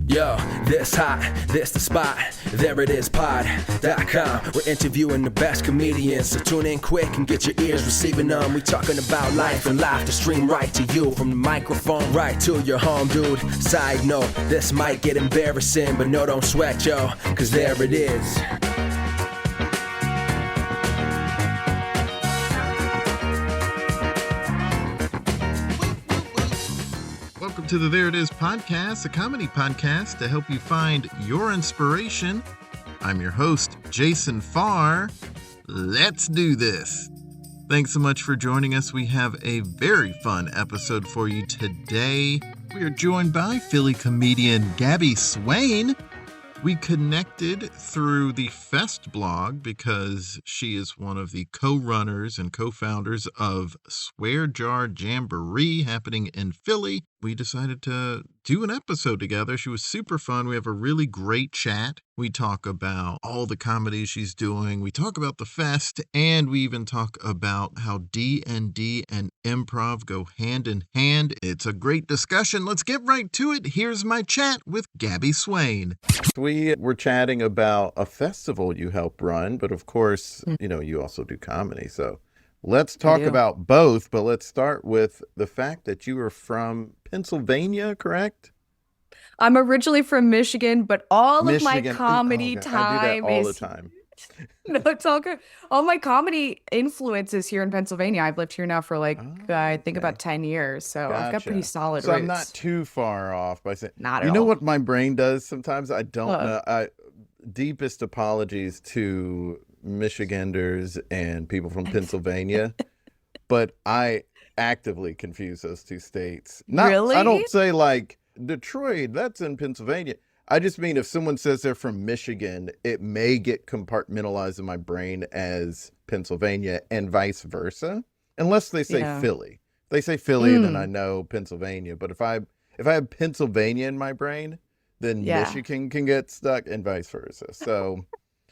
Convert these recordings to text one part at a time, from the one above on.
Yo, this hot, this the spot, there it is, pod.com. We're interviewing the best comedians, so tune in quick and get your ears receiving them. We talking about life and life to stream right to you, from the microphone right to your home, dude. Side note, this might get embarrassing, but no, don't sweat, yo, cause there it is. Welcome to the There It Is podcast, a comedy podcast to help you find your inspiration. I'm your host, Jason Farr. Let's do this. Thanks so much for joining us. We have a very fun episode for you today. We are joined by Philly comedian Gabi Swain. We connected through the Fest blog because she is one of the co-runners and co-founders of Swear Jar Jamboree happening in Philly. We decided to do an episode together. She was super fun. We have a really great chat. We talk about all the comedy she's doing. We talk about the Fest, and we even talk about how D&D and improv go hand in hand. It's a great discussion. Let's get right to it. Here's my chat with Gabi Swain. We were chatting about a festival you help run, but of course, you also do comedy. So let's talk about both, but let's start with the fact that you are from Pennsylvania, correct? I'm originally from Michigan, but all of my comedy I do time that all is... the time. No, it's all good. All my comedy influences here in Pennsylvania. I've lived here now for I think about 10 years. So I've got pretty solid So roots. I'm not too far off by saying, Not at all. You know what my brain does sometimes? I don't know. Deepest apologies to Michiganders and people from Pennsylvania, but I actively confuse those two states. Really? I don't say like Detroit, that's in Pennsylvania. I just mean if someone says they're from Michigan, it may get compartmentalized in my brain as Pennsylvania and vice versa, unless they say Philly. If they say Philly, then I know Pennsylvania. But if I have Pennsylvania in my brain, then Michigan can get stuck and vice versa. So,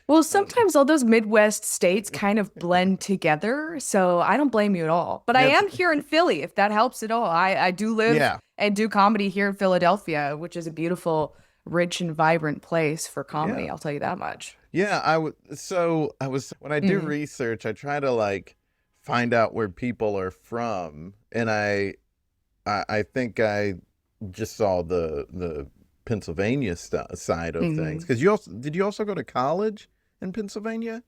well, sometimes all those Midwest states kind of blend together. So I don't blame you at all. But I am here in Philly, if that helps at all. I do live and do comedy here in Philadelphia, which is a beautiful, rich and vibrant place for comedy. Yeah. I'll tell you that much. Yeah, when I do research, I try to find out where people are from, and I think I just saw the Pennsylvania side of things. Because did you also go to college in Pennsylvania?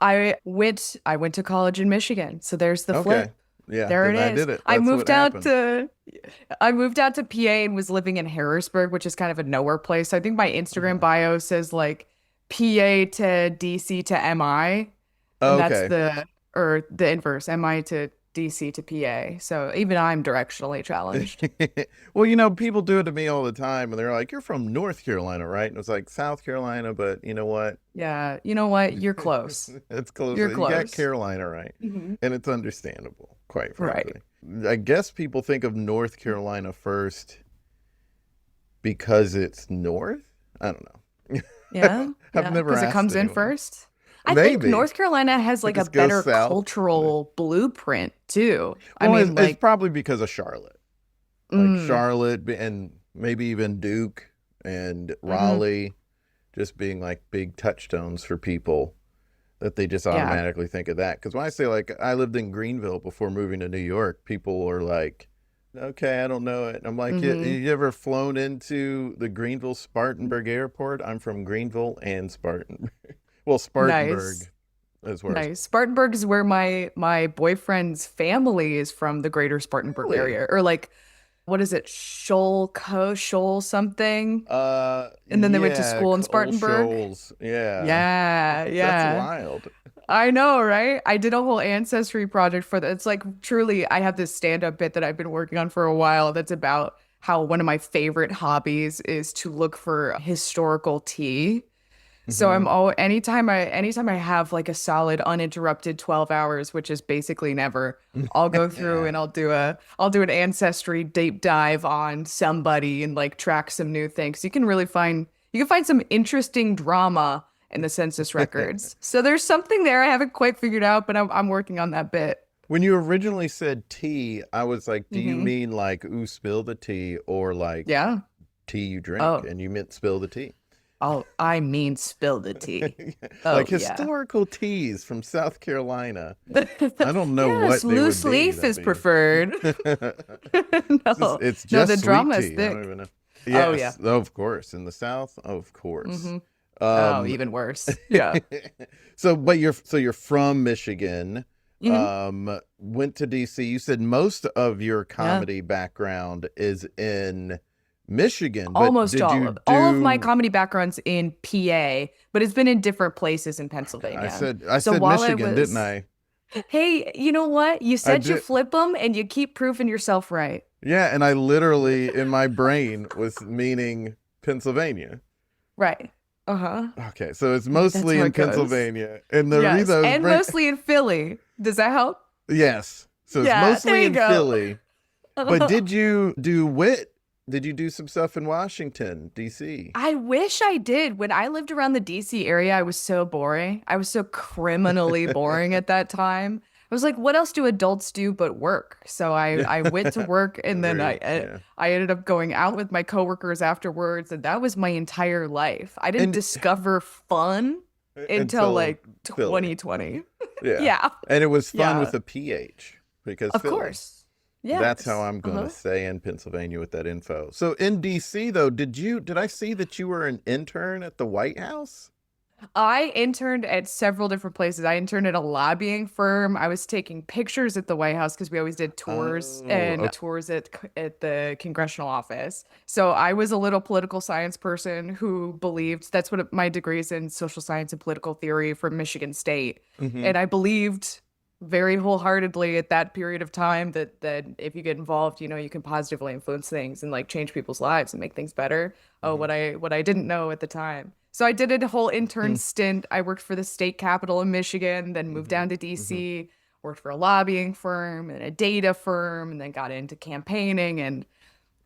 I went to college in Michigan, so there's the flip. Yeah, there it is. I did it. I moved out to PA and was living in Harrisburg, which is kind of a nowhere place. I think my Instagram bio says PA to DC to MI. And that's the inverse, MI to DC to PA. So even I'm directionally challenged. Well, people do it to me all the time, and they're like, "You're from North Carolina, right?" And it's like South Carolina, but you know what? Yeah, you know what? You're close. It's close. You're close. You got Carolina right, and it's understandable, quite frankly. Right. I guess people think of North Carolina first because it's north. I don't know. Yeah, I've never asked because it comes in anyone. First. I think North Carolina has a better cultural blueprint too. It's probably because of Charlotte, Charlotte, and maybe even Duke and Raleigh, just being big touchstones for people that they just automatically think of that. Because when I say I lived in Greenville before moving to New York, people are like, "Okay, I don't know it." And I'm like, you ever flown into the Greenville Spartanburg Airport? I'm from Greenville and Spartanburg. Well, Spartanburg is where. Nice. Spartanburg is where my boyfriend's family is from, the greater Spartanburg area. Or what is it? Shoal something? And then they went to school in Spartanburg. Shoals. Yeah. Yeah. That's wild. I know, right? I did a whole ancestry project for that. It's truly, I have this stand-up bit that I've been working on for a while that's about how one of my favorite hobbies is to look for historical tea. So anytime I have a solid uninterrupted 12 hours, which is basically never, I'll go through and I'll do an ancestry deep dive on somebody and track some new things. You can find some interesting drama in the census records. So there's something there I haven't quite figured out, but I'm working on that bit. When you originally said tea, I was like, do you mean ooh, spill the tea, or tea you drink, Oh, and you meant spill the tea. oh, I mean, spill the tea. Oh, Like yeah. historical teas from South Carolina. I don't know what Yes, they would loose be. leaf That'd is be preferred. No, it's no, just the sweet drama is tea. I thick. don't even know. Oh, yeah. Yes, of course. In the South, of course. Hmm. Oh, Um, even worse. Yeah. but you're from Michigan. Hmm. Went to DC. You said most of your Yeah. comedy background is in Michigan, but Almost did you all of my do? comedy background's in PA, but it's been in different places in Okay, I Pennsylvania. said I So said while I Michigan, didn't was, I? hey, you know what? You I said you did. flip them and you keep proving yourself right. Yeah, and I literally in my brain was meaning Pennsylvania. Right. Uh-huh. Okay, so it's That's mostly how in it goes. Pennsylvania, and the Yes. reason I was And mostly in Philly. Does that help? yes, so it's Yeah, there mostly you in go. Philly. But did you do wit? Did you do some stuff in Washington, D.C.? I wish I did. When I lived around the DC area, I was so boring. I was so criminally boring at that time. I was like, what else do adults do but work? So I went to work, and then Yeah. I ended up going out with my coworkers afterwards, and that was my entire life. I didn't And discover fun until until like Philly. 2020. Yeah. Yeah. And it was fun Yeah. with a PH because Of Philly. course. Yes. That's how I'm going to stay in Pennsylvania with that info. So in DC though, did I see that you were an intern at the White House? I interned at several different places. I interned at a lobbying firm. I was taking pictures at the White House because we always did tours Oh, and okay. tours at the congressional office. So I was a little political science person who believed that's what my degree is in, social science and political theory from Michigan State. Hmm. And I believed very wholeheartedly at that period of time that if you get involved, you can positively influence things and like change people's lives and make things better. Oh, Hmm. what I didn't know at the time. So I did a whole intern stint. I worked for the state capitol in Michigan, then moved down to Hmm. DC, worked for a lobbying firm and a data firm, and then got into campaigning. And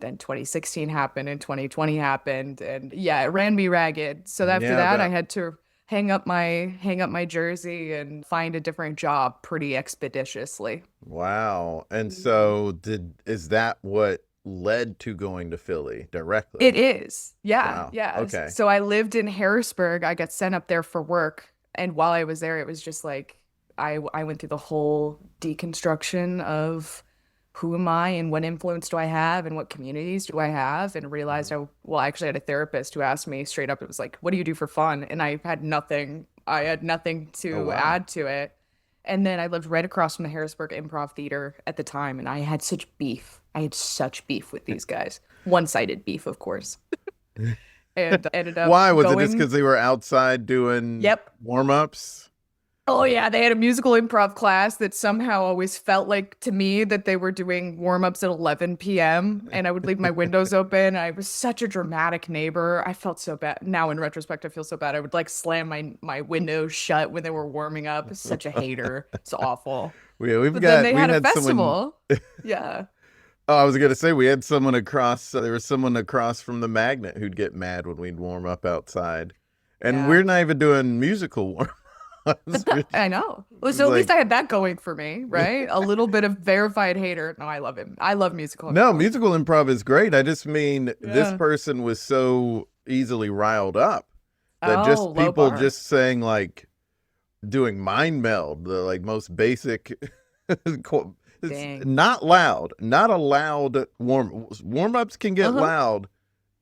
then 2016 happened and 2020 happened. And yeah, it ran me ragged. So after Yeah, I that, I bet. had to hang up my jersey and find a different job pretty expeditiously. Wow. And so is that what led to going to Philly It directly? is. Yeah. Wow. Yeah. Okay. So I lived in Harrisburg. I got sent up there for work. And while I was there, it was just like I went through the whole deconstruction of who am I and what influence do I have and what communities do I have, and realized I actually had a therapist who asked me straight up, it was like, what do you do for fun? And I had nothing Oh, to wow. add to it. And then I lived right across from the Harrisburg Improv Theater at the time, and I had such beef. I had such beef with these guys. One-sided beef, of course. And ended up Why? Was it just going. because they were outside doing Yep. warm-ups? Oh yeah, they had a musical improv class that somehow always felt like to me that they were doing warm-ups at 11 p.m. and I would leave my windows open. I was such a dramatic neighbor. I felt so bad. Now in retrospect, I feel so bad. I would like slam my windows shut when they were warming up. Such a hater. It's awful. We've But then they we had a had someone. festival. Yeah. Oh, I was gonna say we had someone across. There was someone across from the magnet who'd get mad when we'd warm up outside, and Yeah. we're not even doing musical warm-ups. I know. Well, It's so at least like, I had that going for me, right? A little bit of verified hater. No, I love him. I love musical no, improv. musical improv is great. I just mean this Yeah. person was so easily riled up that Oh, just low people bar. just saying like doing mind meld, the like most basic. It's Dang. not loud, not a loud warm-ups can get Uh-huh. loud.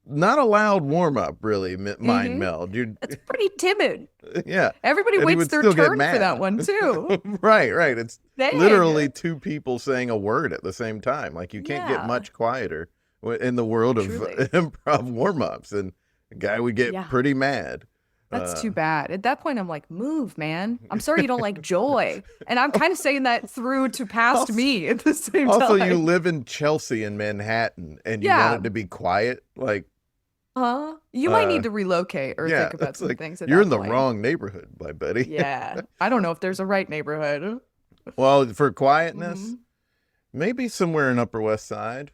Not a loud warm-up, really, mind Mhm. meld. That's pretty timid. Yeah. Everybody And he waits would their still get turn for that mad. one too. Right. It's Dang. literally two people saying a word at the same time. Like you can't get Yeah. much quieter in the world of Truly. improv warm-ups. And the guy would get Yeah. pretty mad. That's too bad. At that point, I'm like, move, man. I'm sorry you don't like joy. And I'm kind of saying that through to past Also- me at the same Also, time. you live in Chelsea in Manhattan and you Yeah. want it to be quiet. Like, Huh? You might uh, need to relocate or yeah, think about it's some like things at you're that in the point. wrong neighborhood, my buddy. Yeah. I don't know if there's a right neighborhood. Well, for quietness, Mhm. maybe somewhere in Upper West Side.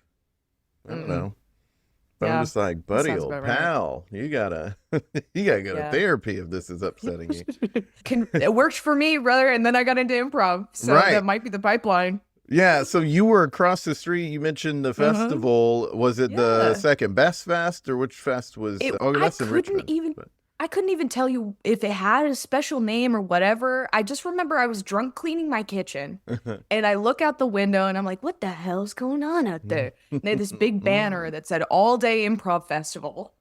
I don't Mm-mm. know. But Yeah, I'm just like, buddy, sounds old about right. pal, you gotta go to Yeah. therapy if this is upsetting you. It worked for me, brother, and then I got into improv. So Right. that might be the pipeline. Yeah, so you were across the street. You mentioned the festival. Was it the Yeah. Second Best Fest, or which fest was? It, Oh, I that's in couldn't Richmond. even But I couldn't even tell you if it had a special name or whatever. I just remember I was drunk cleaning my kitchen and I look out the window and I'm like, what the hell's going on out there? And they had this big banner that said All Day Improv Festival.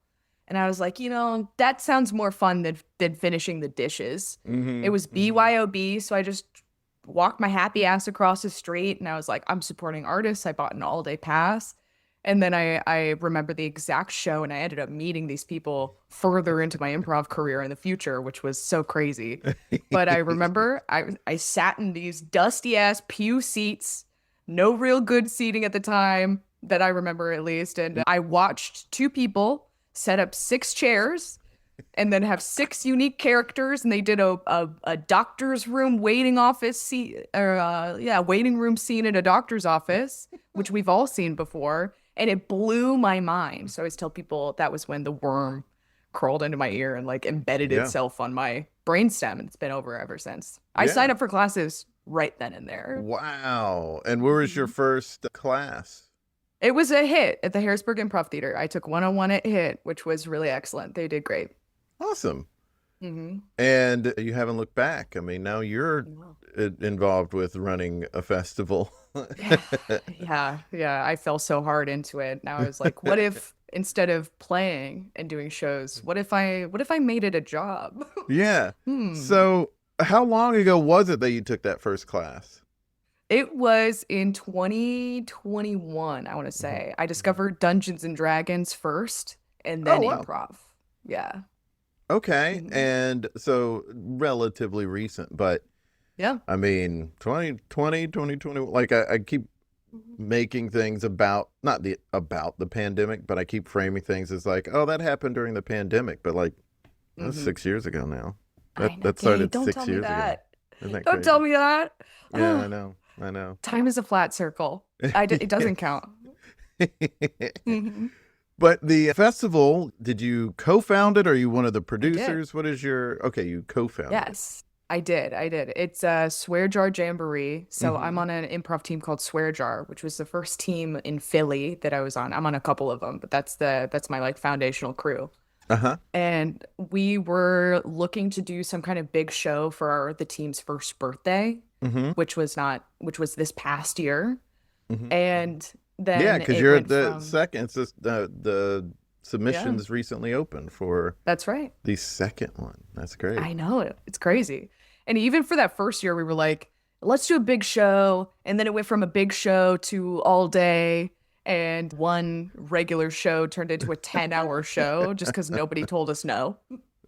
And I was like, that sounds more fun than finishing the dishes. It was BYOB, so I just walked my happy ass across the street and I was like, I'm supporting artists. I bought an all-day pass. And then I remember the exact show and I ended up meeting these people further into my improv career in the future, which was so crazy. But I remember I sat in these dusty ass pew seats, no real good seating at the time that I remember at least. And I watched two people set up 6 chairs and then have 6 unique characters. And they did a doctor's room waiting office seat or waiting room scene at a doctor's office, which we've all seen before. And it blew my mind. So I always tell people that was when the worm crawled into my ear and like embedded itself on my brainstem. And it's been over ever since. I signed up for classes right then and there. wow. And where was your first class? It was a hit at the Harrisburg Improv Theater. I took 101 at HIT, which was really excellent. They did great. Awesome. And you haven't looked back. I mean, now you're involved with running a festival. Yeah. I fell so hard into it. Now I was like, what if instead of playing and doing shows, what if I made it a job? Yeah. So how long ago was it that you took that first class? It was in 2021, I want to say. I discovered Dungeons and Dragons first and then improv. Yeah. Okay. And so relatively recent, but yeah, I mean, 2020, 2021, like I keep making things about about the pandemic, but I keep framing things as like, oh, that happened during the pandemic, but like that's 6 years ago now. That started don't 6 tell me years ago. that. Isn't that Don't crazy? tell me that. Yeah, I know. Time is a flat circle. It doesn't count. But the festival, did you co-found it? Or are you one of the producers? What is you co-founded it? Yes, I did. It's a Swear Jar Jamboree. So I'm on an improv team called Swear Jar, which was the first team in Philly that I was on. I'm on a couple of them, but that's my like foundational crew. And we were looking to do some kind of big show for the team's first birthday, which was this past year. And then because you're at the second. It's just the submissions recently opened for. That's right. The second one. That's great. I know it. It's crazy. And even for that first year, we were like, let's do a big show. And then it went from a big show to all day. And one regular show turned into a 10-hour show just because nobody told us no.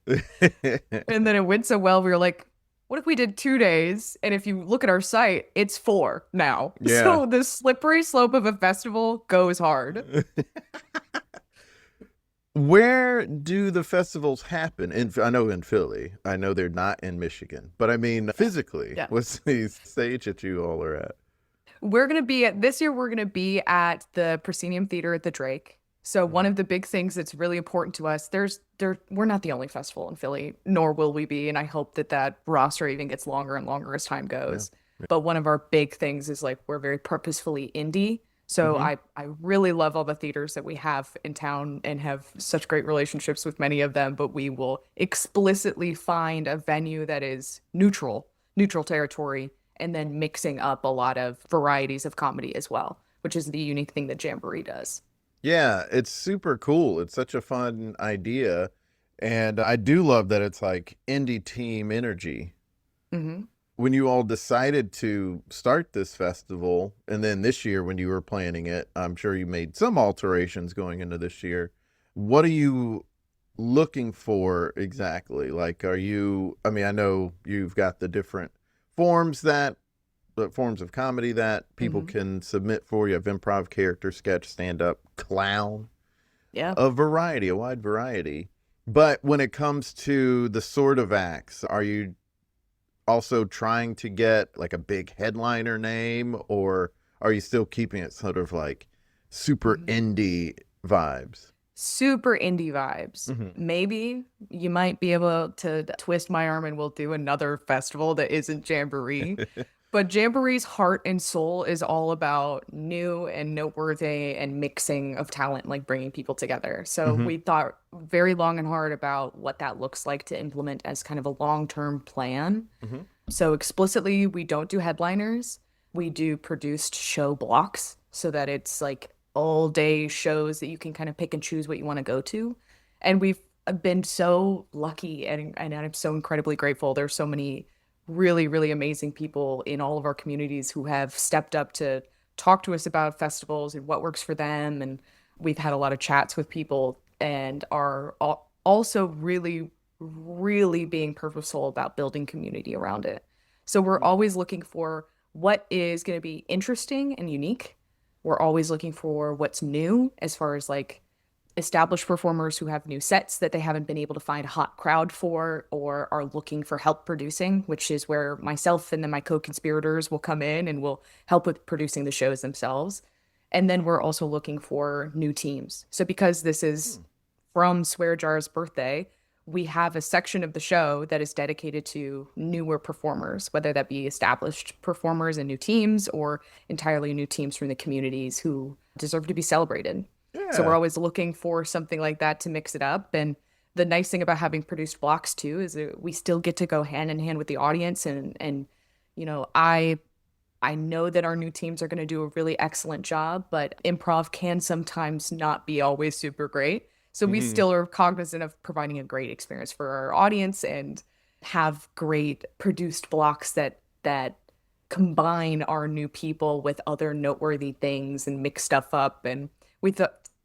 And then it went so well, we were like, what if we did 2 days? And if you look at our site, it's 4 now. Yeah. So the slippery slope of a festival goes hard. Where do the festivals happen? I know in Philly. I know they're not in Michigan. But I mean, physically, what's the stage that you all are at? This year, we're going to be at the Proscenium Theater at the Drake. So one of the big things that's really important to us, we're not the only festival in Philly, nor will we be. And I hope that roster even gets longer and longer as time goes. Yeah. But one of our big things is like, we're very purposefully indie. So I really love all the theaters that we have in town and have such great relationships with many of them. But we will explicitly find a venue that is neutral territory, and then mixing up a lot of varieties of comedy as well, which is the unique thing that Jamboree does. Yeah, it's super cool. It's such a fun idea. And I do love that it's like indie team energy. When you all decided to start this festival, and then this year when you were planning it, I'm sure you made some alterations going into this year. What are you looking for exactly? Like, I know you've got the different forms of comedy that people can submit for. You have improv, character, sketch, stand-up, clown. Yeah. A wide variety. But when it comes to the sort of acts, are you also trying to get like a big headliner name, or are you still keeping it sort of like super indie vibes? Super indie vibes. Maybe you might be able to twist my arm and we'll do another festival that isn't Jamboree. But Jamboree's heart and soul is all about new and noteworthy and mixing of talent, like bringing people together. So Hmm. we thought very long and hard about what that looks like to implement as kind of a long-term plan. Hmm. So explicitly, we don't do headliners. We do produced show blocks so that it's like all day shows that you can kind of pick and choose what you want to go to. And we've been so lucky and I'm so incredibly grateful. There's so many really, really amazing people in all of our communities who have stepped up to talk to us about festivals and what works for them. And we've had a lot of chats with people and are also really, really being purposeful about building community around it. So we're always looking for what is going to be interesting and unique. We're always looking for what's new as far as like established performers who have new sets that they haven't been able to find a hot crowd for or are looking for help producing, which is where myself and then my co-conspirators will come in and will help with producing the shows themselves. And then we're also looking for new teams. So because this is from Swear Jar's birthday, we have a section of the show that is dedicated to newer performers, whether that be established performers and new teams or entirely new teams from the communities who deserve to be celebrated. So we're Yeah. always looking for something like that to mix it up. And the nice thing about having produced blocks too is that we still get to go hand in hand with the audience. And you know, I know that our new teams are going to do a really excellent job, but improv can sometimes not be always super great. So we Hmm. still are cognizant of providing a great experience for our audience and have great produced blocks that combine our new people with other noteworthy things and mix stuff up. And we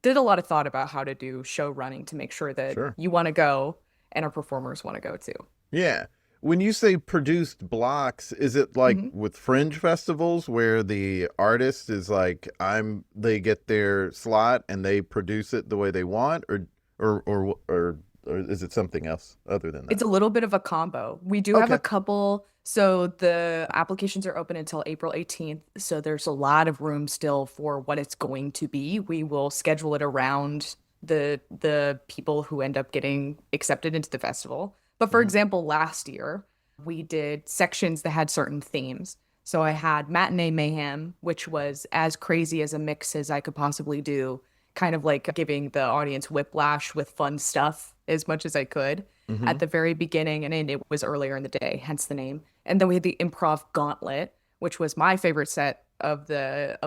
did a lot of thought about how to do show running to make sure that Sure. you want to go and our performers want to go too. Yeah. When you say produced blocks, is it like Mhm. with fringe festivals where the artist is like they get their slot and they produce it the way they want, or is it something else other than It's that? a little bit of a combo. We do have a Okay. couple. So the applications are open until April 18th. So there's a lot of room still for what it's going to be. We will schedule it around the people who end up getting accepted into the festival. But for Hmm. example, last year we did sections that had certain themes. So I had Matinee Mayhem, which was as crazy as a mix as I could possibly do, kind of like giving the audience whiplash with fun stuff as much as I could Hmm. at the very beginning, and then it was earlier in the day, hence the name. And then we had the Improv Gauntlet, which was my favorite set of the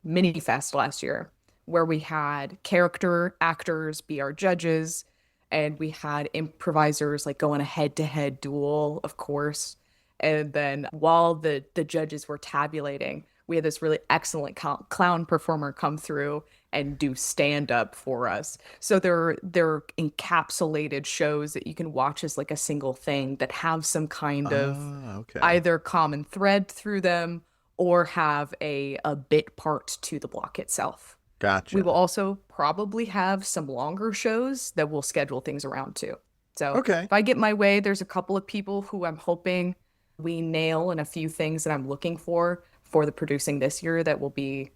mini fest last year, where we had character actors be our judges, and we had improvisers like go on a head-to-head duel, of course. And then while the judges were tabulating, we had this really excellent clown performer come through and do stand up for us. So they're encapsulated shows that you can watch as like a single thing that have some kind of Ah, okay. either common thread through them or have a bit part to the block itself. We will Gotcha. also probably have some longer shows that we'll schedule things around too. So Okay. if I get my way, there's a couple of people who I'm hoping we nail and a few things that I'm looking for the producing this year that will be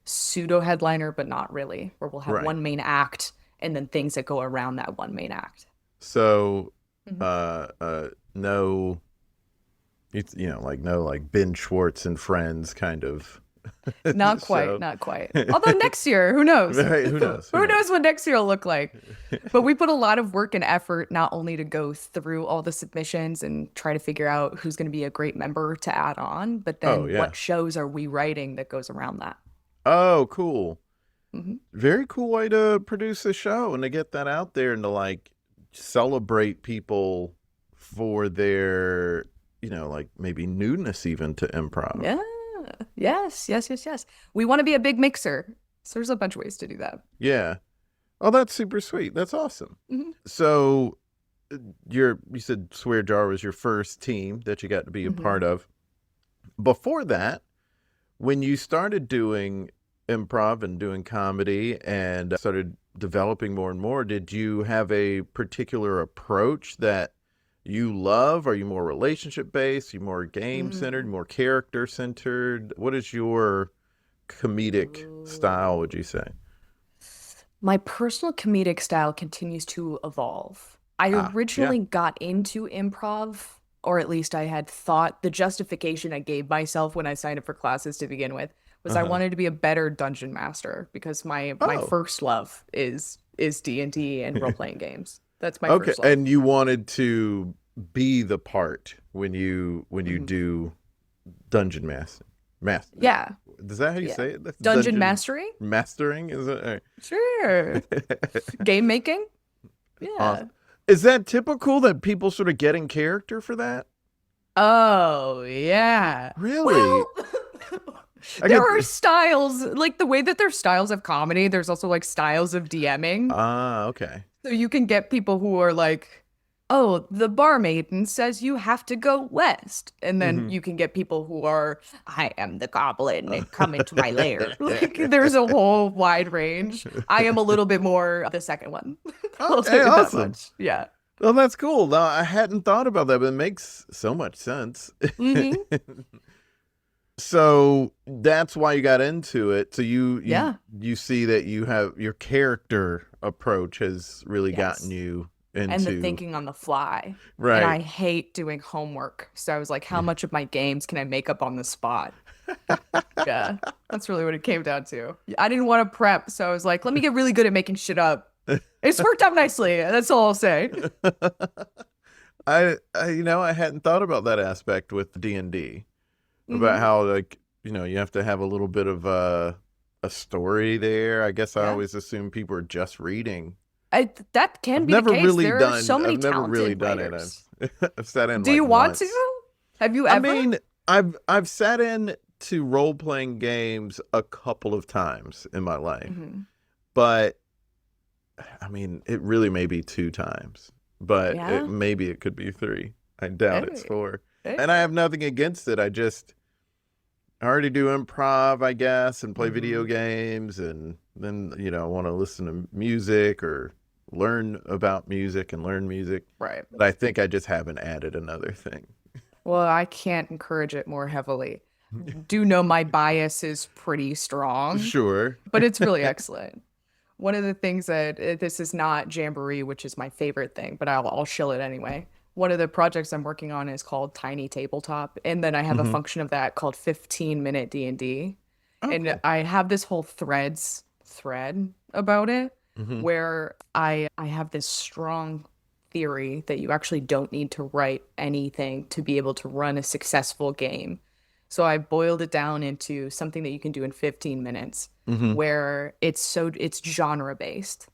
pseudo headliner, but not really, where we'll have Right. one main act and then things that go around that one main act. So, Mhm. no, like no, like Ben Schwartz and Friends kind of Not quite, show. not quite. Although next year, who knows? Right? Who knows? Who Who knows knows? what next year will look like? But we put a lot of work and effort not only to go through all the submissions and try to figure out who's going to be a great member to add on, but Oh then yeah. what shows are we writing that goes around that? Oh, cool. Mhm. Very cool way to produce a show and to get that out there and to like celebrate people for their, like maybe newness even to improv. Yeah. Yes, yes, yes, yes. We want to be a big mixer. So there's a bunch of ways to do that. Yeah. Oh, that's super sweet. That's awesome. Mhm. So you said Swear Jar was your first team that you got to be a Mhm. part of. Before that, when you started doing improv and doing comedy and started developing more and more, did you have a particular approach that you love? Are you more relationship based? Are you more game centered, Mm. more character centered? What is your comedic style, would you say? My personal comedic style continues to evolve. I Ah, yeah. originally got into improv or at least I had thought the justification I gave myself when I signed up for classes to begin with was I wanted to be a better dungeon master because my first love is D&D and role-playing games. That's my first love. And you wanted to be the part when you do dungeon master. Yeah. Is that how you say it? That's dungeon mastery? Mastering? Is it? Sure. Game making? Yeah. Awesome. Is that typical that people sort of get in character for that? Oh, yeah. Really? Well, there are styles, like the way that there's styles of comedy, there's also like styles of DMing. Okay. So you can get people who are like, oh, the barmaiden says you have to go west. And then you can get people who are, I am the goblin and come into my lair. Like, there's a whole wide range. I am a little bit more the second one. Okay, awesome. Yeah. Well, that's cool. No, I hadn't thought about that, but it makes so much sense. So that's why you got into it. So you see that you have your character approach has really gotten you into and the thinking on the fly. Right. And I hate doing homework. So I was like, how much of my games can I make up on the spot? Yeah. That's really what it came down to. I didn't want to prep, so I was like, let me get really good at making shit up. It's worked out nicely. That's all I'll say. I hadn't thought about that aspect with D&D. About how, like, you have to have a little bit of a story there. I guess I always assume people are just reading. That can be the case. There are so many I've never really done writers. it. I've sat in. Do you want to? Have you ever? I mean, I've sat in to role playing games a couple of times in my life, but I mean, it really may be 2 times, but maybe it could be 3. I doubt it's 4. And I have nothing against it. I already do improv, I guess, and play video games, and then, I want to listen to music or learn about music and learn music. Right. But I think I just haven't added another thing. Well, I can't encourage it more heavily. Do know my bias is pretty strong. Sure. But it's really excellent. One of the things that this is not Jamboree, which is my favorite thing, but I'll shill it anyway. One of the projects I'm working on is called Tiny Tabletop, and then I have a function of that called 15-minute D&D. Okay. And I have this whole thread about it, where I have this strong theory that you actually don't need to write anything to be able to run a successful game. So I boiled it down into something that you can do in 15 minutes, where it's genre based.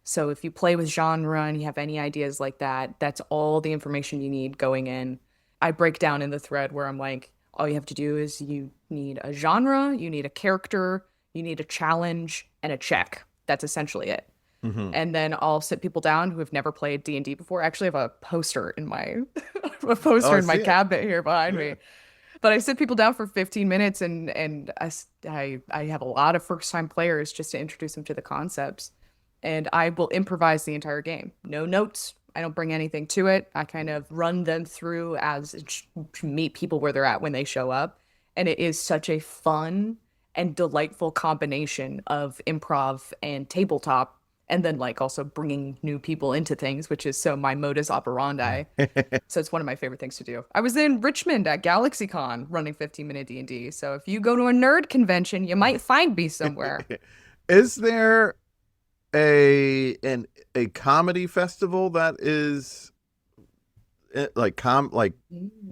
So if you play with genre and you have any ideas like that, that's all the information you need going in. I break down in the thread where I'm like, all you have to do is you need a genre, you need a character, you need a challenge, and a check. That's essentially it. And then I'll sit people down who have never played D&D before. I actually have a poster in my my cabinet here behind me. But I sit people down for 15 minutes and I have a lot of first-time players just to introduce them to the concepts. And I will improvise the entire game. No notes. I don't bring anything to it. I kind of run them through to meet people where they're at when they show up. And it is such a fun and delightful combination of improv and tabletop. And then like also bringing new people into things, which is so my modus operandi. So it's one of my favorite things to do. I was in Richmond at GalaxyCon running 15-minute D&D. So if you go to a nerd convention, you might find me somewhere. Is there a comedy festival that is like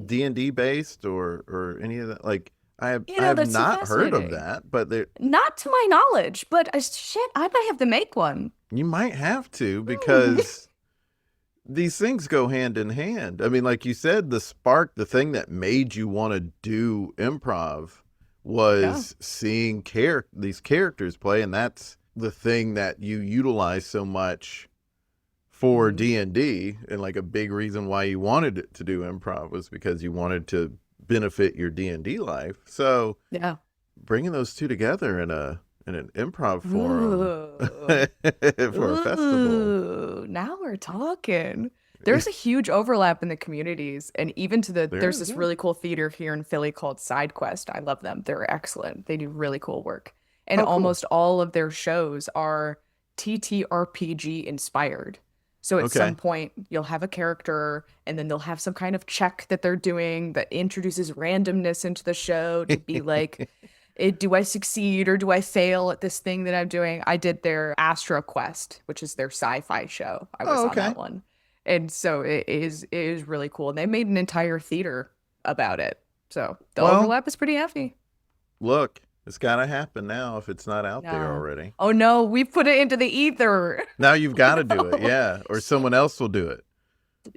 D&D based or any of that? Like I have not heard of that, but not to my knowledge. But shit, I might have to make one. You might have to, because these things go hand in hand. I mean, like you said, the thing that made you want to do improv was seeing these characters play, and that's the thing that you utilize so much for D&D, and like a big reason why you wanted to do improv was because you wanted to benefit your D&D life. So bringing those two together in an improv forum for a festival. Now we're talking. There's a huge overlap in the communities, and even there's this really cool theater here in Philly called SideQuest. I love them. They're excellent. They do really cool work. And almost all of their shows are TTRPG inspired. So at Okay. some point, you'll have a character, and then they'll have some kind of check that they're doing that introduces randomness into the show to be like, do I succeed or do I fail at this thing that I'm doing? I did their Astro Quest, which is their sci-fi show. I was Oh, on okay. that one. And so it is really cool. And they made an entire theater about it. So the Well, overlap is pretty heavy. look, it's got to happen now if it's not out there No. already. Oh no, we put it into the ether. Now you've got to do it. Yeah. Or someone else will do it.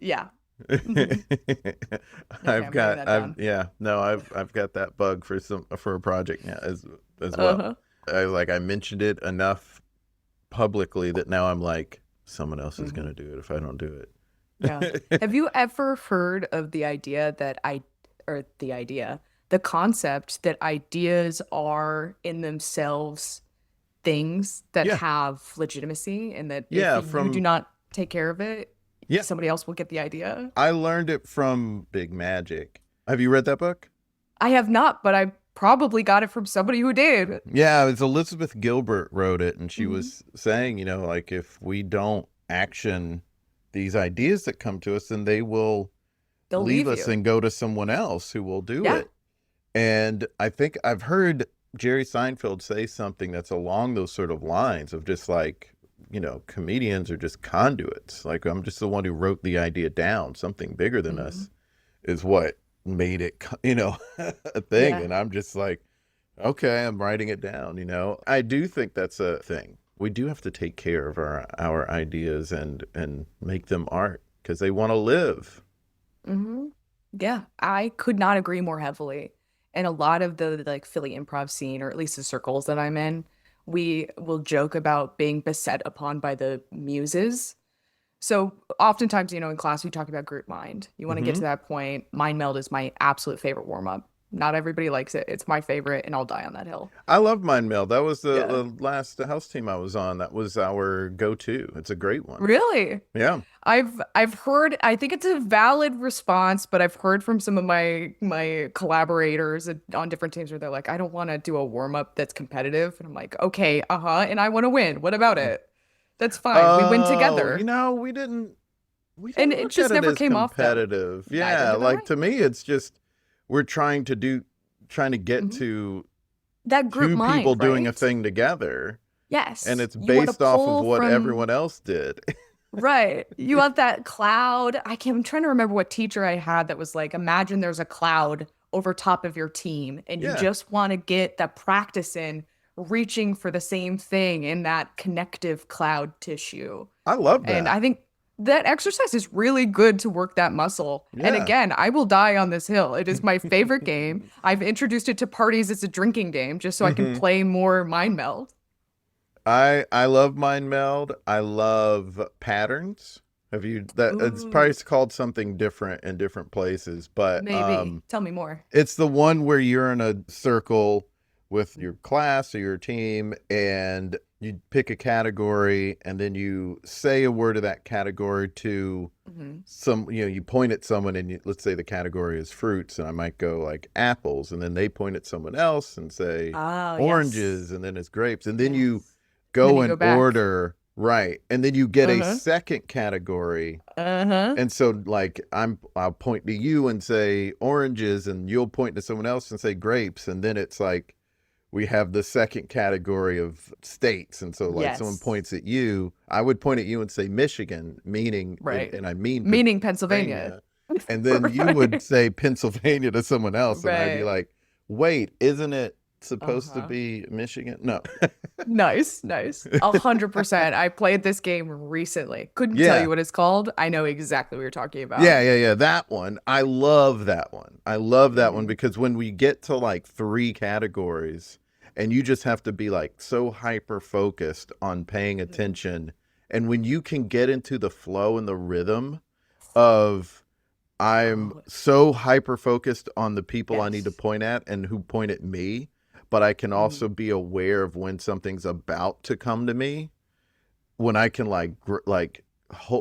Yeah. Mhm. Okay, I'm writing that down. I've got that bug for a project now as well. Uh-huh. I mentioned it enough publicly that now I'm like, someone else is going to do it if I don't do it. Yeah. Have you ever heard of the the concept that ideas are in themselves things that Yeah. have legitimacy, and that Yeah, if you do not take care of it, Yeah. somebody else will get the idea? I learned it from Big Magic. Have you read that book? I have not, but I probably got it from somebody who did. Yeah, it's Elizabeth Gilbert wrote it, and she Mhm. was saying, like if we don't action these ideas that come to us, then they will They'll leave leave us you. and go to someone else who will do Yeah. it. And I think I've heard Jerry Seinfeld say something that's along those sort of lines of just like, comedians are just conduits. Like, I'm just the one who wrote the idea down. Something bigger than us is what made it, a thing. Yeah. And I'm just like, okay, I'm writing it down, I do think that's a thing. We do have to take care of our ideas and make them art because they want to live. Hmm. Yeah, I could not agree more heavily. And a lot of the like Philly improv scene, or at least the circles that I'm in, we will joke about being beset upon by the muses. So oftentimes, in class we talk about group mind. You want to get to Hmm. that point. Mind meld is my absolute favorite warm up. Not everybody likes it. It's my favorite, and I'll die on that hill. I love Mind Meld. That was Yeah. the last house team I was on. That was our go-to. It's a great one. Really? Yeah. I've heard, I think it's a valid response, but I've heard from some of my collaborators on different teams where they're like, I don't want to do a warm up that's competitive. And I'm like, okay, and I want to win. What about it? That's fine. We win together. We didn't And it look just at it never as came off that. competitive. Neither Yeah, did like I. to me it's just we're trying to get Mhm. to That group two mind, people doing a right? thing together, Yes. and it's You want to based off of pull what from everyone else did. Right. You want that cloud. I'm trying to remember what teacher I had that was like, imagine there's a cloud over top of your team, and you Yeah. just want to get that practice in reaching for the same thing in that connective cloud tissue. I love And that. I think that exercise is really good to work that muscle. And Yeah. again, I will die on this hill. It is my favorite game. I've introduced it to parties as a drinking game just so I can Mhm. play more mind meld. I love Mind Meld. I love patterns. It's probably Ooh, called something different in different places, but maybe. Tell me more. it's the one where you're in a circle with your class or your team and you pick a category and then you say a word of that category to Hmm. you point at someone and let's say the category is fruits and I might go like apples and then they point at someone else and say Oh, oranges yes. and then it's grapes and then you Yes. And then go you in go back. order, right, and then you get a Uh-huh. second category Uh-huh. and so like I'll point to you and say oranges and you'll point to someone else and say grapes and then it's like we have the second category of states and so like someone Yes. points at you, I would point at you and say Michigan, meaning Right. and I mean Meaning Pennsylvania. Pennsylvania, and then you would Right. say Pennsylvania to someone else and I'd be Right. like, wait, isn't it supposed to Uh-huh. be Michigan? No. Nice, nice. 100%. I played this game recently. Couldn't tell Yeah. you what it's called. I know exactly what you're talking about. Yeah. That one. I love that one. I love that one Mhm. because when we get to like 3 categories and you just have to be like so hyper focused on paying Mhm. attention. And when you can get into the flow and the rhythm of I'm Oh, so hyper focused on the people I need to yes. point at and who point at me, but I can Mhm. also be aware of when something's about to come to me, when I can like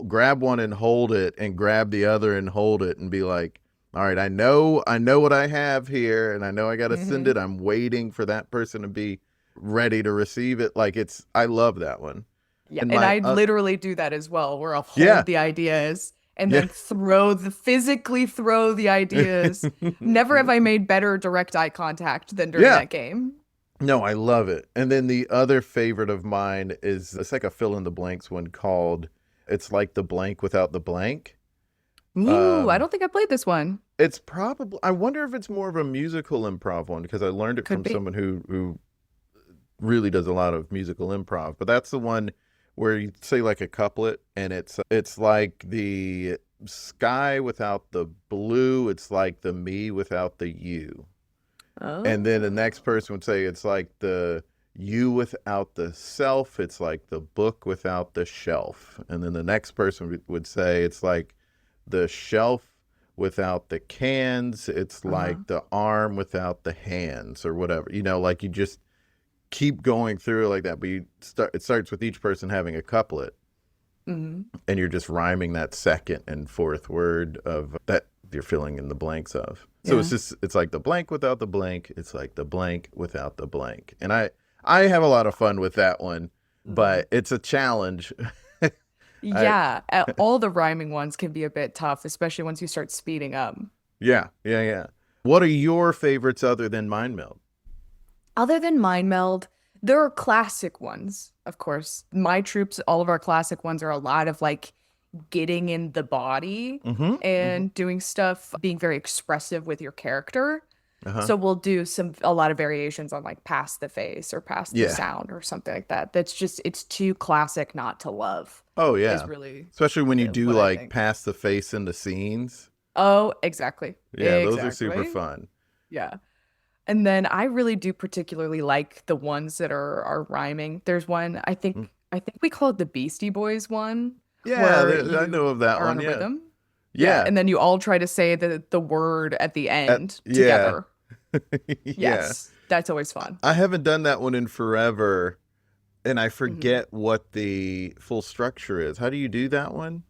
grab one and hold it and grab the other and hold it and be like, all right, I know what I have here and I know I got to send Mhm. it. I'm waiting for that person to be ready to receive it. Like I love that one. Yeah, And and my I literally do that as well, where I'll yeah, hold the ideas and yeah. then physically throw the ideas. Never have I made better direct eye contact than during Yeah. that game. No, I love it. And then the other favorite of mine is it's like a fill in the blanks one called It's Like the Blank Without the Blank. Ooh, I Um, don't think I played this one. it's probably I wonder if it's more of a musical improv one because I learned it Could from be. someone who really does a lot of musical improv. But that's the one where you say like a couplet and it's like the sky without the blue, it's like the me without the you. And then the Oh. next person would say it's like the you without the self, it's like the book without the shelf. And then the next person would say it's like the shelf without the cans, it's Uh-huh. like the arm without the hands or whatever. Like you just keep going through like that, but it starts with each person having a couplet Hmm. and you're just rhyming that second and fourth word of that you're filling in the blanks of. So Yeah. it's like the blank without the blank. It's like the blank without the blank. And I have a lot of fun with that one, Mhm. but it's a challenge. I, Yeah, all the rhyming ones can be a bit tough, especially once you start speeding up. yeah, yeah, yeah. What are your favorites other than Mind Meld? Other than Mind Meld, there are classic ones, of course. My troops, all of our classic ones are a lot of like getting in the body Mm-hmm. Mm-hmm. and doing stuff, being very expressive with your character. Uh-huh. So we'll do a lot of variations on like past the face or past the Yeah. sound or something like that. It's too classic not to love, Oh, is yeah. really Especially when you do what I like think. pass the face into scenes. Oh, exactly. Yeah, those are super Exactly. fun. Yeah. And then I really do particularly like the ones that are rhyming. There's one Mm. I think we call it the Beastie Boys one, Yeah, where I know you of that are on one. a Yeah. rhythm. Yeah, Yeah. and then you all try to say the word at the end Yeah. together. Yeah. Yes, that's always fun. I haven't done that one in forever, and I Hmm. forget what the full structure is. How do you do that one?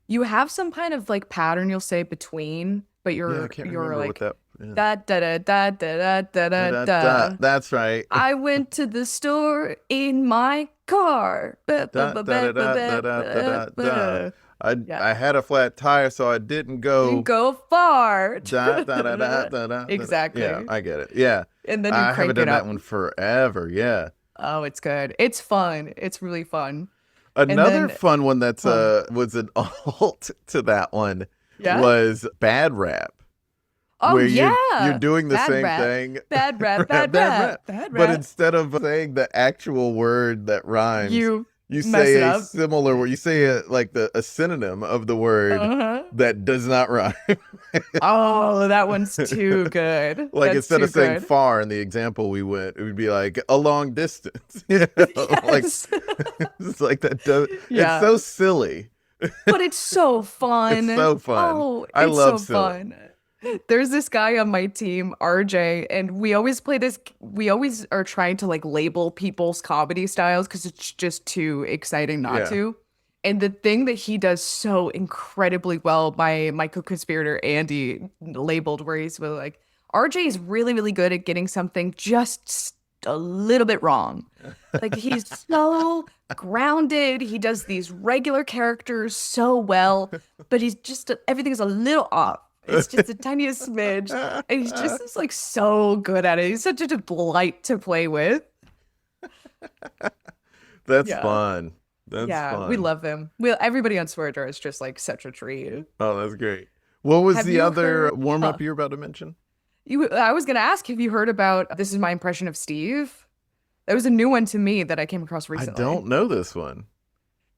You have some kind of like pattern you'll say between, but Yeah, I you're can't you're remember what like that. Yeah. da da da da da da Da, da da, da. da. That's right. I went to the store in my car. Ba, ba, Da, ba, da, ba, da, ba, da, da, ba, da, da, ba, da, da. ba. I Yeah. I had a flat tire, so I didn't Didn't go. go far. Da, da, da, da, da, da, da. Yeah, Exactly. I get it. Yeah, And then you I haven't crank it done that up. one forever. Yeah. Oh, it's good. It's fun. It's really fun. And Another then, fun one that's oh, was an alt to that one yeah. was bad rap, Oh, where you're yeah. doing the Bad same rap. thing, Bad rap. Bad bad rap. rap, Bad but rap. instead of saying the actual word that rhymes, You you mess it say a up. similar word. You say like a synonym of the word Uh-huh. that does not rhyme. Oh, that one's too good. Like That's instead too of saying good. far in the example we went, it would be like a long distance. Like Yes. it's like that. It's Yeah. so silly. But it's so It's fun. so fun. Oh, I it's love so silly. fun. There's this guy on my team, RJ, and we always play this. We always are trying to like label people's comedy styles because it's just too exciting not Yeah. to. And the thing that he does so incredibly well, my co-conspirator Andy labeled where he's really like, RJ is really, really good at getting something just a little bit wrong. Like he's so grounded. He does these regular characters so well, but he's just everything is a little off. It's just the tiniest smidge, and he's just is like so good at it. He's such a delight to play with. That's Yeah, fun. That's yeah, we fun. love him. We everybody on Swear Jar is just like such a treat. Oh, that's great. What was Have the you other heard? warm up you were about to mention? I was gonna ask, have you heard about This Is My Impression of Steve? That was a new one to me that I came across I recently. don't know this one.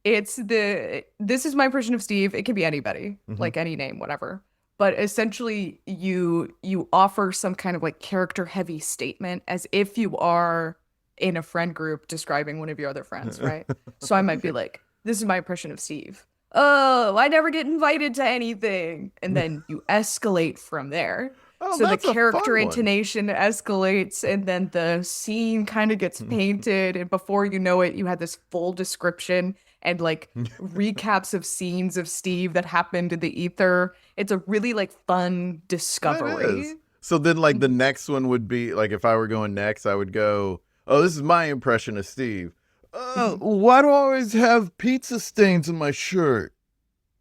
It's This Is My Impression of Steve. It can be anybody, Hmm. like any name, whatever. But essentially you offer some kind of like character heavy statement as if you are in a friend group describing one of your other friends, right? So I might be like, this is my impression of Steve. Oh, I never get invited to anything. And then you escalate from there. Oh, So the that's a character fun one. intonation escalates and then the scene kind of gets painted. And before you know it, you had this full description and like recaps of scenes of Steve that happened in the ether. It's a really like fun That discovery. is. So then, like, the Mhm. next one would be like, if I were going next, I would go, "Oh, this is my impression of Steve. Why do I always have pizza stains in my shirt?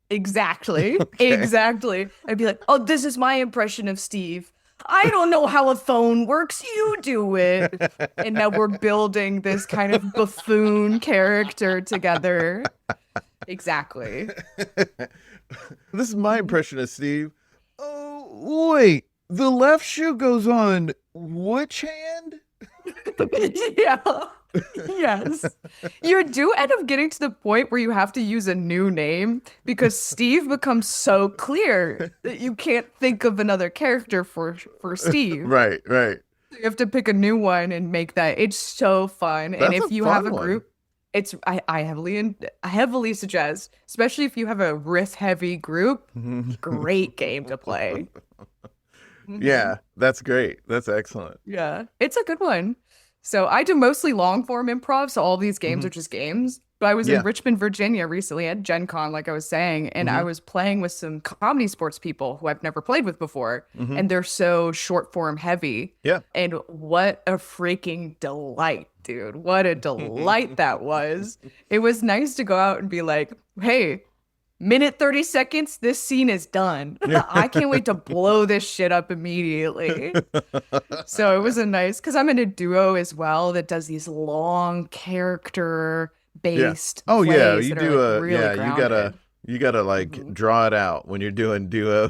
Exactly. Okay. Exactly. I'd be like, oh, this is my impression of Steve. I don't know how a phone works. You do it. And now we're building this kind of buffoon character together. Exactly. This is my impression of Steve. Oh, wait. The left shoe goes on which hand? Yeah. Yes. You do end up getting to the point where you have to use a new name because Steve becomes so clear that you can't think of another character for Steve. Right. You have to pick a new one and make that. It's so fun. And That's if a you have fun a one. group, I heavily suggest, especially if you have a riff heavy group, great game to play. Yeah, that's great. That's excellent. Yeah, it's a good one. So I do mostly long form improv, so all these games Mhm. are just games. But I was Yeah. in Richmond, Virginia recently at Gen Con, like I was saying, and I was playing with some comedy sports people who I've never played with before, and they're so short form heavy. Yeah. And what a freaking delight, dude. What a delight that was. It was nice to go out and be like, hey, minute 30 seconds, this scene is done. I can't wait to blow this shit up immediately. So it was a nice, because I'm in a duo as well that does these long character based Oh yeah, plays you that do are like really you gotta grounded. like draw it out when you're doing duo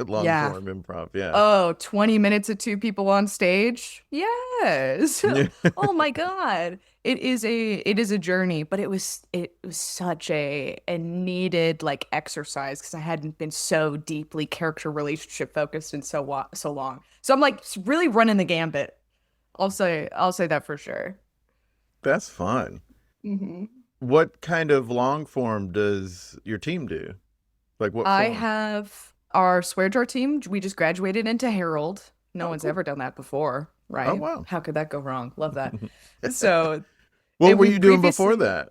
long Yeah. form improv. Yeah. Oh, 20 minutes of two people on stage? Yes. Yeah. Oh my God. It is a journey, but it was such a needed like exercise because I hadn't been so deeply character relationship focused in so long. So I'm like really running the gambit. I'll say that for sure. That's fun. hmm What kind of long form does your team do? Like what I form? have our Swear Jar team. We just graduated into Harold. No Oh, one's cool. ever done that before, Oh right? wow. How could that go wrong? Love that. So, What and were we you doing before previously that?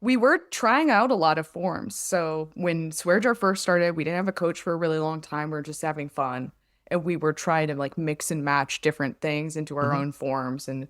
we were trying out a lot of forms. So when Swear Jar first started, we didn't have a coach for a really long time. We were just having fun, and we were trying to like mix and match different things into our Mhm. own forms. And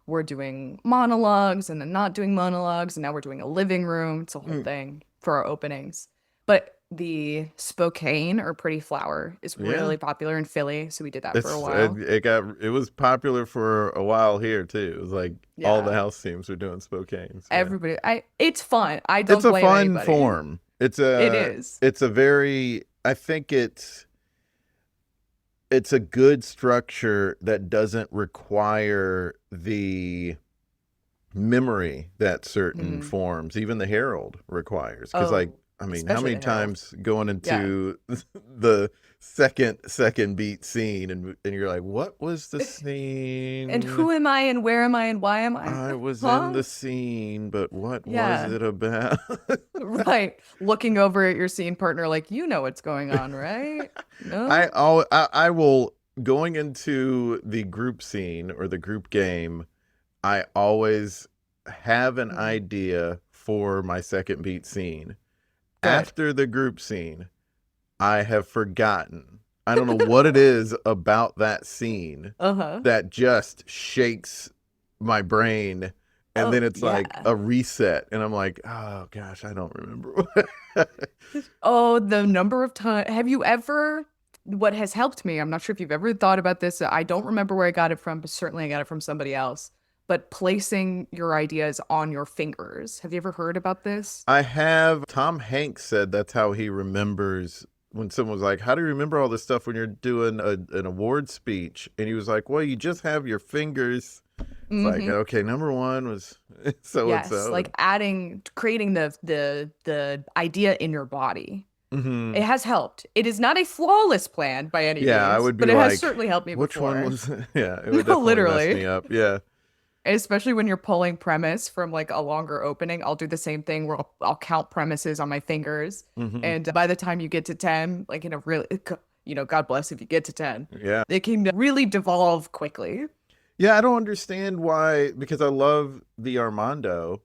we're doing monologues, and then not doing monologues, and now we're doing a living room. It's a whole Mm. thing for our openings. But the Spokane or Pretty Flower is Yeah. really popular in Philly, so we did that for a while. It was popular for a while here too. It was like all the Yeah, house teams were doing Spokane. So, yeah. it's fun. I It's don't a blame fun anybody. form. It is. It's a very I think it's a good structure that doesn't require the memory that certain Mhm. forms, even the Herald requires. Because like Oh, I mean, how especially many the Herald. times going Yeah. into the second beat scene and you're like, what was the And scene? who am I and where am I and why am I? I was in Huh? the scene, but what was Yeah. it about? Right. Looking over at your scene partner like, you know what's going on, right? No? I will going into the group scene or the group game, I always have an Mhm. idea for my second beat scene. Good. After the group scene, I have forgotten. I don't know what it is about that scene Uh-huh. that just shakes my brain. And Oh, then it's like yeah. a reset. And I'm like, oh gosh, I don't remember. Oh, the number of times. Have you ever, what has helped me, I'm not sure if you've ever thought about this. I don't remember where I got it from, but certainly I got it from somebody else. But placing your ideas on your fingers. Have you ever heard about this? I have. Tom Hanks said that's how he remembers when someone was like, how do you remember all this stuff when you're doing an award speech? And he was like, well, you just have your fingers. It's like, hmm okay, number one was so and Yes, so. like creating the idea in your body. Mhm. It has helped. It is not a flawless plan by any Yeah, I means, would be but it has like, certainly helped me which one before. was, yeah, it No, would definitely mess literally. me up. Yeah. Especially when you're pulling premise from like a longer opening. I'll do the same thing where I'll count premises on my fingers. hmm And by the time you get to 10, like in a really, God bless if you get to 10, Yeah. it can really devolve quickly. Yeah, I don't understand why, because I love the Armando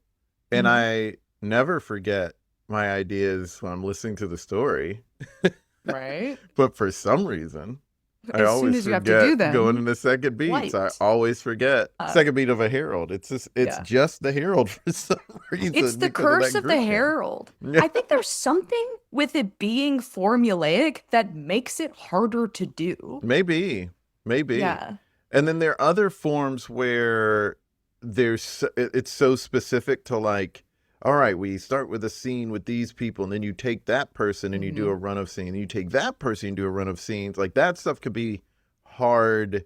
and Mhm. I never forget my ideas when I'm listening to the story. Right? But for some reason, I as soon always as you have to do forget going them. into second beats. I White. always forget second beat of a Herald. It's Yeah. just the Herald for some reason. It's the because of curse that of the group name. Herald. Yeah. I think there's something with it being formulaic that makes it harder to do. Maybe. Yeah. And then there are other forms where it's so specific to like, all right, we start with a scene with these people, and then you take that person and you do a run of scene, and you take that person and do a run of scenes. Like that stuff could be hard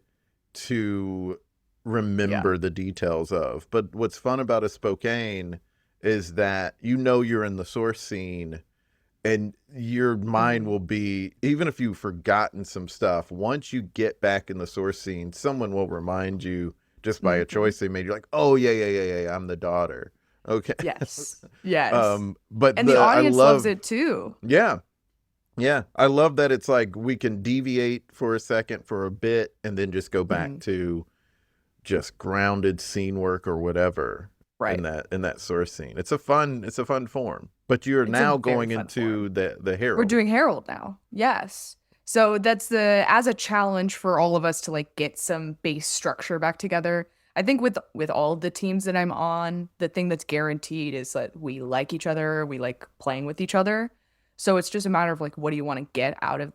to remember the details of. But what's fun about a Spokane is that you're in the source scene, and your mind will be, even if you've forgotten some stuff, once you get back in the source scene, someone will remind you just by a choice they made. You're like, oh, yeah, I'm the daughter. Okay. Yes. But And the audience loves it too. Yeah. I love that it's like we can deviate for a second, for a bit, and then just go back to just grounded scene work or whatever. Right. In that source scene. It's a fun form. But you're now going into the Herald. We're doing Herald now. Yes. So that's as a challenge for all of us to like get some base structure back together. I think with all of the teams that I'm on, the thing that's guaranteed is that we like each other, we like playing with each other. So it's just a matter of like, what do you want to get out of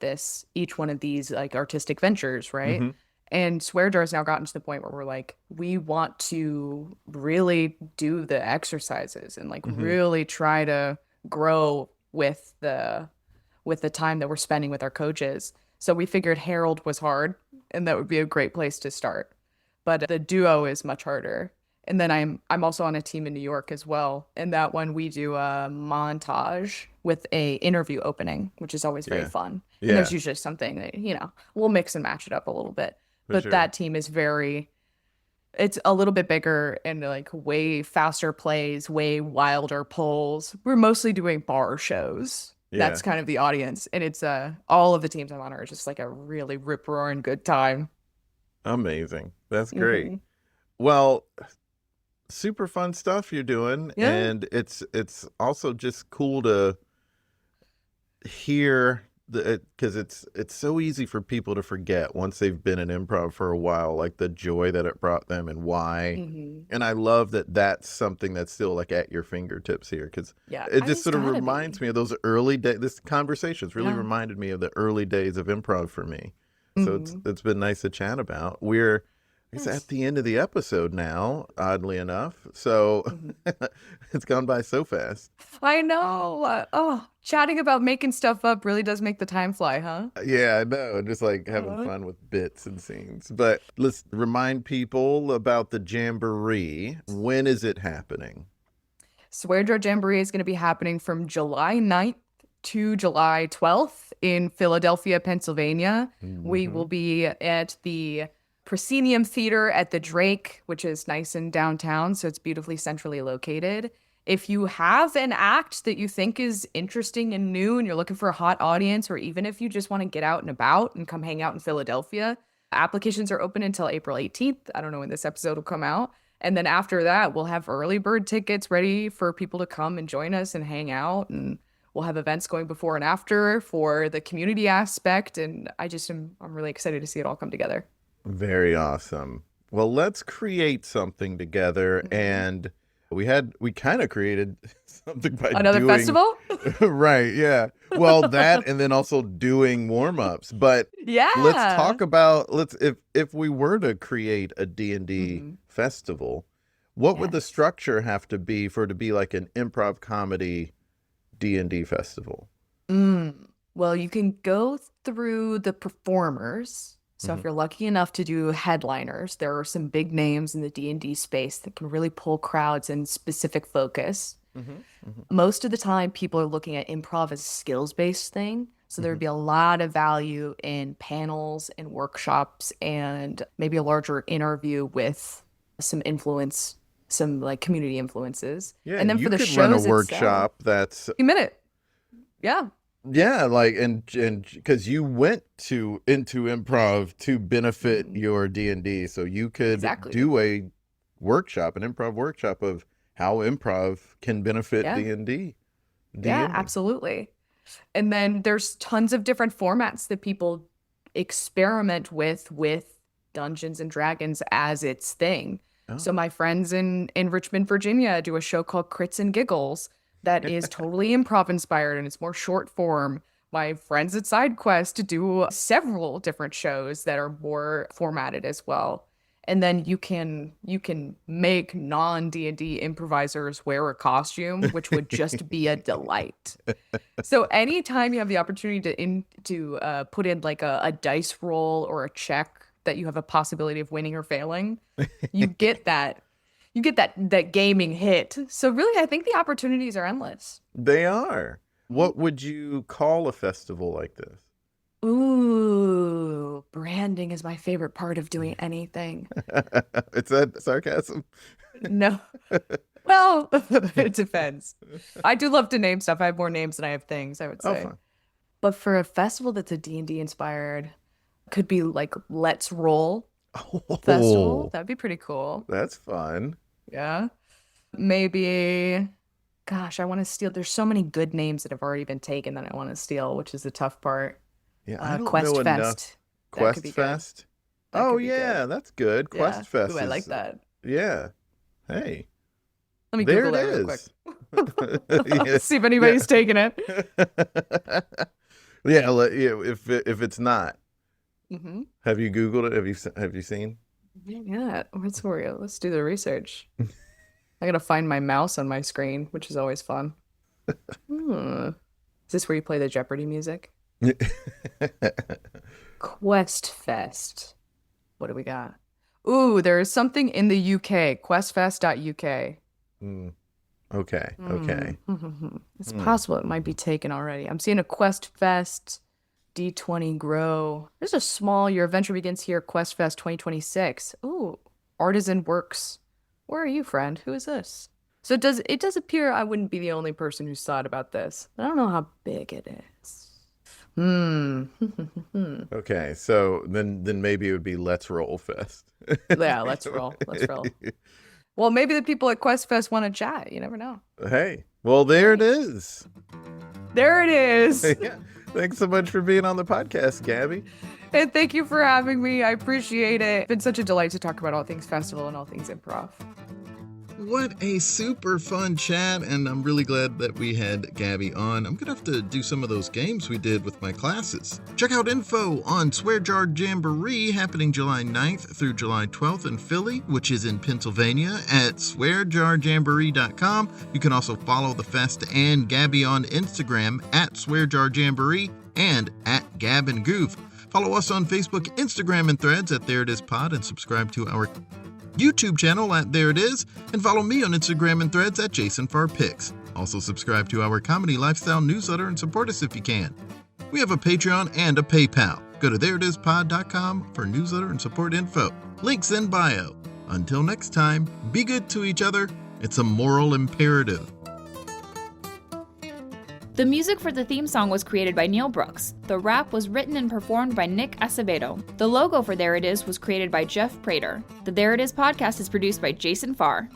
each one of these like artistic ventures, right? And Swear Jar has now gotten to the point where we're like, we want to really do the exercises and like really try to grow with the time that we're spending with our coaches. So we figured Herald was hard, and that would be a great place to start. But the duo is much harder. And then I'm also on a team in New York as well. And that one we do a montage with a interview opening, which is always very fun. And there's usually something that, we'll mix and match it up a little bit. But that team is it's a little bit bigger and like way faster plays, way wilder pulls. We're mostly doing bar shows. That's kind of the audience. And it's all of the teams I'm on are just like a really rip-roaring good time. Amazing. That's great. Well, super fun stuff you're doing. Yeah. And it's also just cool to hear because it's so easy for people to forget once they've been in improv for a while, like the joy that it brought them and why. And I love that that's something that's still like at your fingertips here, because it just sort of reminds me of those early days. This conversation's really reminded me of the early days of improv for me. So it's been nice to chat about. We're at the end of the episode now, oddly enough. So it's gone by so fast. I know. Chatting about making stuff up really does make the time fly, huh? Yeah, I know. Just like having fun with bits and scenes. But let's remind people about the Jamboree. When is it happening? Swear Jar Jamboree is going to be happening from July 9th to July 12th in Philadelphia, Pennsylvania. We will be at the Proscenium Theater at the Drake, which is nice and downtown, so it's beautifully centrally located. If you have an act that you think is interesting and new and you're looking for a hot audience, or even if you just want to get out and about and come hang out in Philadelphia, applications are open until April 18th. I don't know when this episode will come out. And then after that, we'll have early bird tickets ready for people to come and join us and hang out. And we'll have events going before and after for the community aspect. And I'm really excited to see it all come together. Very awesome. Well, let's create something together. And we kind of created something by another festival. Right. Yeah. Well, that, and then also doing warm-ups. But let's talk about, if we were to create a D&D festival, what would the structure have to be for it to be like an improv comedy D&D festival? Well, you can go through the performers. So if you're lucky enough to do headliners, there are some big names in the D&D space that can really pull crowds in specific focus. Most of the time, people are looking at improv as a skills-based thing. So there would be a lot of value in panels and workshops and maybe a larger interview with some influence, some like community influences. Yeah, and then you for the could shows run a workshop that's a minute. Yeah. Yeah, like and because you went into improv to benefit your D&D, so you could do an improv workshop of how improv can benefit D&D. Yeah, absolutely. And then there's tons of different formats that people experiment with Dungeons and Dragons as its thing. Oh. So my friends in Richmond, Virginia do a show called Crits and Giggles that is totally improv inspired and it's more short form. My friends at SideQuest do several different shows that are more formatted as well. And then you can make non-D&D improvisers wear a costume, which would just be a delight. So anytime you have the opportunity to put in like a dice roll or a check that you have a possibility of winning or failing, you get that gaming hit. So really, I think the opportunities are endless. They are. What would you call a festival like this? Ooh, branding is my favorite part of doing anything. Is that sarcasm? No. Well, it depends. I do love to name stuff. I have more names than I have things, I would say. Fun. But for a festival that's a D&D inspired, could be like Let's Roll Festival. That'd be pretty cool. That's fun. Yeah. Maybe, gosh, I want to steal. There's so many good names that have already been taken that I want to steal, which is the tough part. Yeah, I don't Quest know enough. Fest. Quest Fest? Oh, yeah, that's good. Yeah. Quest Fest. Ooh, I like that. Yeah. Hey. Let me There Google it that real is. quick. Yeah. See if anybody's taking it. Yeah, if it's not. Mm-hmm. Have you Googled it? Have you seen? Yeah, let's do the research. I gotta find my mouse on my screen, which is always fun. Is this where you play the Jeopardy music? Quest Fest. What do we got? Ooh, there is something in the UK. Questfest.uk. Okay. It's possible it might be taken already. I'm seeing a Quest Fest D20 Grow. There's a small Your Adventure Begins Here Quest Fest 2026. Ooh, Artisan Works. Where are you, friend? Who is this? So it does appear I wouldn't be the only person who's thought about this. I don't know how big it is. Okay, so then maybe it would be Let's Roll Fest. Yeah, let's roll. Well, maybe the people at Quest Fest want to chat. You never know. Hey, well, there it is. There it is. Yeah. Thanks so much for being on the podcast, Gabi. And thank you for having me. I appreciate it. It's been such a delight to talk about all things festival and all things improv. What a super fun chat, and I'm really glad that we had Gabi on. I'm gonna have to do some of those games we did with my classes. Check out info on Swear Jar Jamboree happening July 9th through July 12th in Philly, which is in Pennsylvania, at swearjarjamboree.com. You can also follow the fest and Gabi on Instagram at Swear Jar Jamboree and at Gab and Goof. Follow us on Facebook, Instagram, and Threads at There It Is Pod, and subscribe to our YouTube channel at There It Is, and follow me on Instagram and Threads at JasonFarPix. Also subscribe to our comedy lifestyle newsletter and support us if you can. We have a Patreon and a PayPal. Go to thereitispod.com for newsletter and support info. Links in bio. Until next time, be good to each other. It's a moral imperative. The music for the theme song was created by Neil Brooks. The rap was written and performed by Nick Acevedo. The logo for There It Is was created by Jeff Prater. The There It Is podcast is produced by Jason Farr.